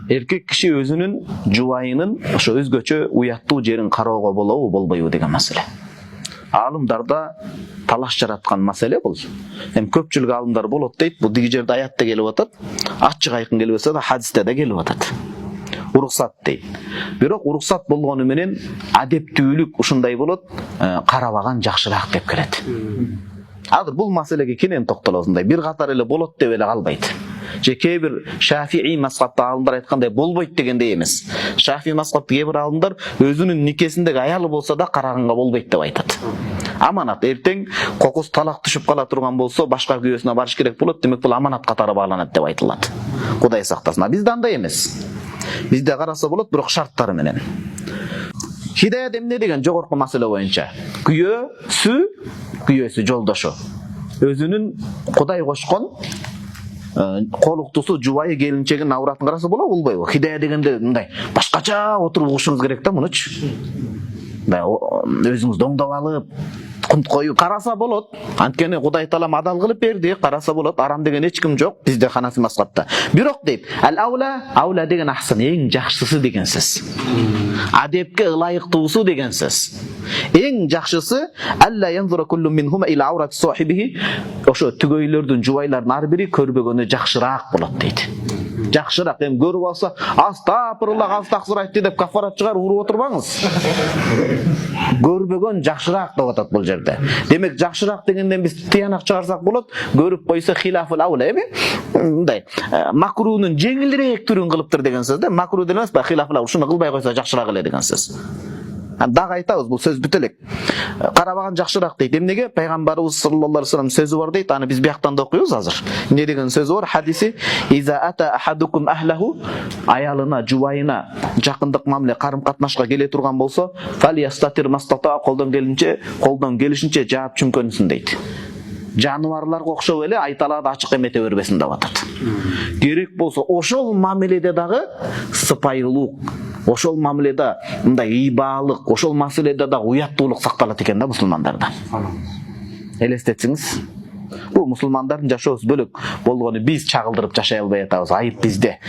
Erkek kişi özünün juwayının ошо өзгөчө уяттуу жерин кароого болобу болбойбу деген маселе. Алымдарда талаш жараткан маселе бул. Эми көпчүлүк алымдар болот дейт, бул диги жерде аятта келип атат, ачык айкын келбесе да хадисте да келип атат. Уруксат дейт. Бирок уруксат болгону менен адептүүлүк ушундай болот, карабаган жакшыраак деп келет. Азыр бул маселеге кенен токтолосундай, бир катар эле болот деп эле калбайт. Же кейбир Шафии мазхабта алымдар айткандай болбойт дегендей эмес. Шафии мазхабта кейбир алымдар өзүнүн никесиндеги аялы болсо да караганга болбойт деп айтат. Аманат эртең кокус талак түшүп кала турган болсо башка күйөөсүнө барыш керек болот, демек бул аманат катары бааланат деп айтылат. Кудай сактасын. Бизде андай эмес. Бизде караса болот, бирок шарттары менен. Хидаят эмне деген жогорку маселе боюнча күйөөсү жолдошу өзүнүн Кудай кошкон колуктусу жубайы келинчегин авратын караса болобу болбойбу? Хидая дегенде мындай башкача отуруп угушуңуз керек да мунучу. Өзүңүз доңдоп алып, кунт коюп караса болот. Анткени Кудай Таала мадал кылып берди, караса болот. Арам деген эч ким жок бизде Ханафи мазхабта. Бирок дейт, аула деген ахсан эң жакшысы деген сөз. Адепке ылайыктуусу деген сөз. Эң жакшысы алла янзура куллу минхума ила аурат сахибихи. Ошо түгөйлөрдүн жубайлардын ар бири көрбөгөнү жакшыраак болот дейт. Жакшыраак эми көрүп алса, астапырылла астаксырайтты деп кафарат чыгар уруп отурбаңыз. Көрбөгөн жакшыраак деп атат бул жерде. Демек жакшыраак дегенден биз тыянак чыгарсак болот, көрүп койсо хилафул аула эми мындай макрунун жеңилирээк түрүн кылыптыр деген сөз да. Макру деген эмес, хилафул аула ушуну кылбай койсо жакшыраак эле деген сөз. Дагы айтабыз, бул сөз бүтө элек. Карабаган жакшыраак дейт. Эмнеге? Пайгамбарыбыз саллаллаху алейхи вассалам сөзү бар дейт. Аны биз бияктан да окуйбуз азыр. Эмне деген сөзү бар? Хадиси: "Иза ата ахадукум ахлаху", аялына, жубайына жакындык мамиле, карым катнашка келе турган болсо, фалиястатир мастата, колдон келишинче жаап чүмкөнсүн дейт. Жануарларга окшоп эле айталады ачык эмете бербесин деп атат. Керек болсо ошол мамиледе дагы сыпайылык, ошол мамиледе мындай ийбаалык, ошол маселеде дагы уяттуулук сакталат экен да мусулмандарда. Элестетсиңиз, бул мусулмандардын жашоосу бөлөк болгону биз чагылдырып жашай албай атабыз, айып бизде.